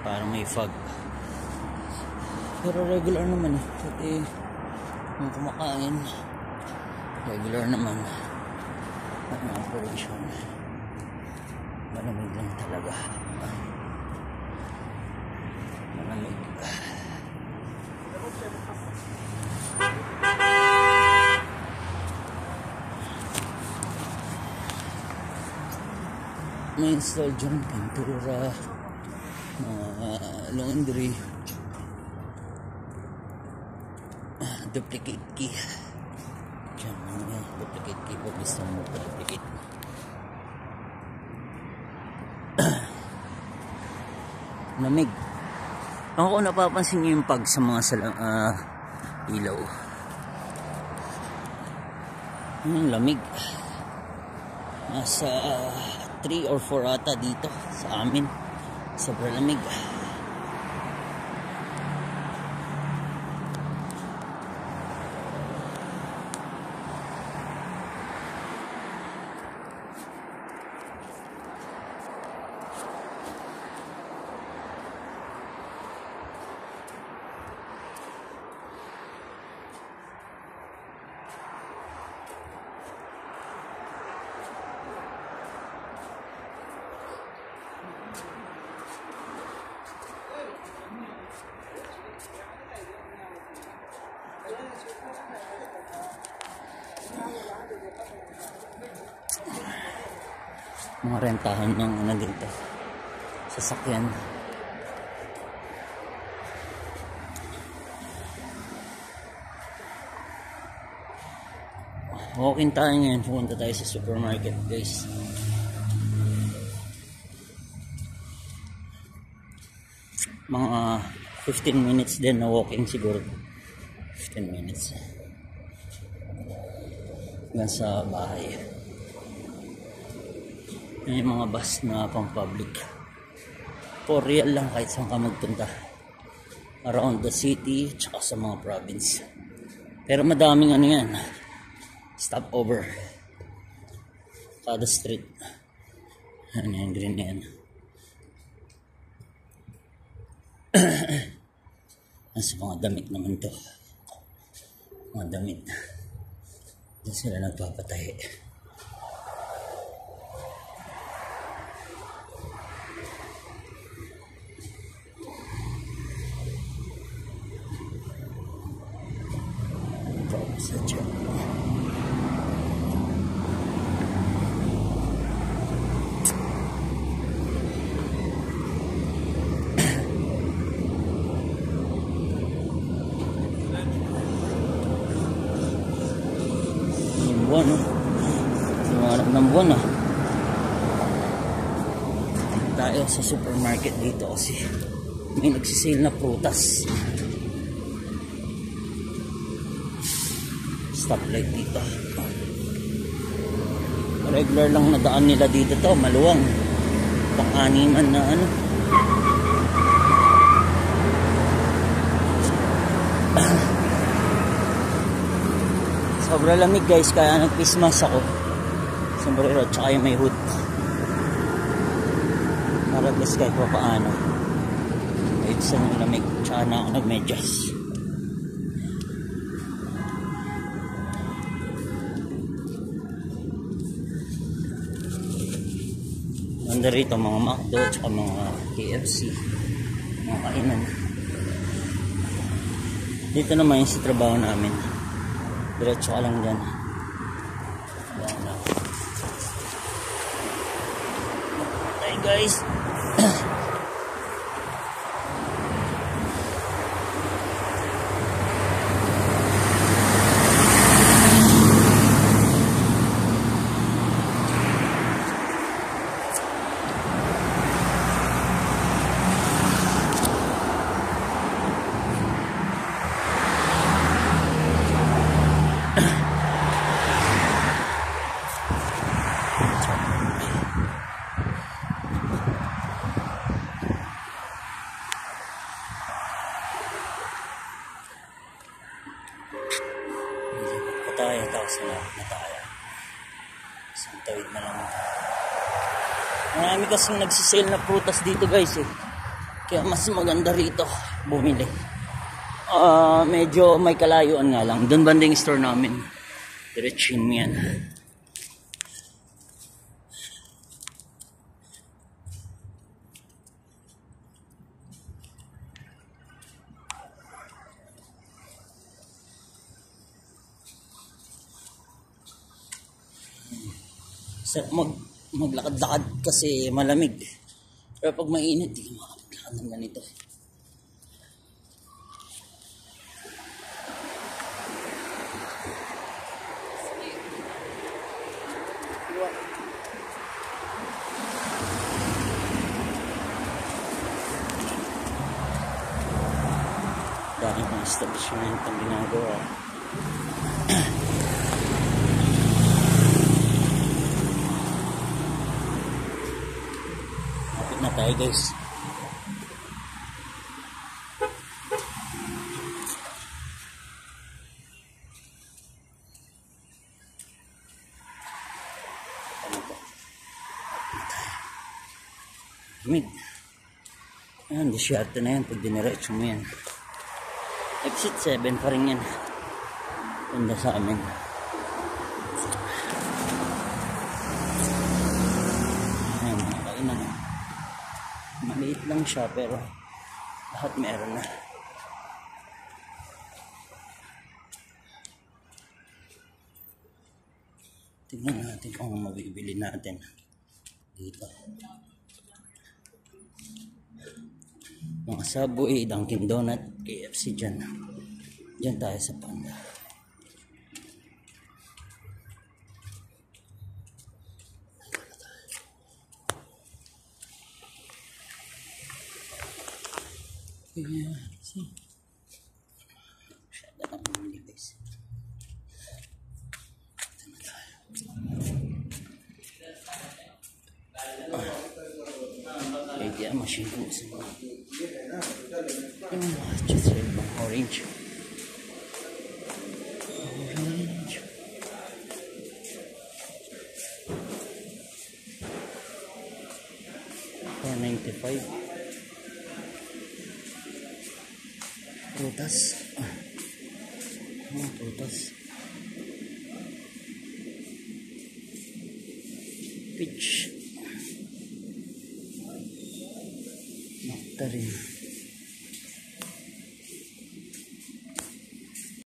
Parang may fog. Pero regular naman eh. Pati yung kumakain, regular naman ang operation. Malamig lang talaga. Malamig. May install dyan, pintura, laundry, duplicate key. Diyan mga duplicate key pag gusto mo pa-duplicate. Lamig. Ako napapansin nyo yung pag sa mga ilaw. Yung lamig. Nasa 3 or 4 ata dito sa amin. Sobrang lamig. Mga rentahan ng dito sasakyan. Walking tayo ngayon, pupunta tayo sa supermarket guys. Mga 15 minutes din na walking siguro. 15 minutes hanggang sa bahay. Yung mga bus na pang public, for real lang kahit saan ka magpunta around the city tsaka sa mga province. Pero madaming ano yan, stop over kada street. Ano yung green na yan. Nasa mga damit naman to, mga damit doon sila nagpapatay. Sadya. Yung buwan, no? Sumarap ng buwan, ah. Tayo sa supermarket dito kasi may nagsisale na prutas. Stoplight dito. Regular lang na daan nila dito to, maluwang. Pang-animan na ano. Sobrang lamig guys, kaya nag-face mask ako. Sombrero, tsaka yung may hood. Para guys kahit pa paano. Kahit sa lamig, tsaka na ako nag-medyas. Nanda rito mga McDo at mga KFC, mga kainan. Dito naman yung sa trabaho namin, diretso ka lang dyan. Hi guys. Tayo, tapos na tayo. Isang tawid na lang. Marami kasing nagsisale na prutas dito guys eh. Kaya mas maganda rito bumili. Medyo may kalayuan nga lang. Doon banding store namin. Diretsin mo yan. Sarap maglakad-lakad kasi malamig. Pero pag mainit, hindi ka makapaglakad ng ganito. Dahil mga establishment ang ginagawa. Lapit na tayo guys. Lamig. Ayan, disyarte na yan pag diniretso mo yan. Exit 7 pa rin yan. Ganda sa amin. Ayan, mga kainan. Maliit lang siya pero lahat meron na. Tignan natin kung mabibili natin dito. Mga Subway, Dunkin Donut, KFC dyan. Dyan tayo sa Panda. Masyada na pumili guys. Kaya machine ko sa mga just orange. Orange. $4.95. Prutas. Prutas. Peach. Nectarine.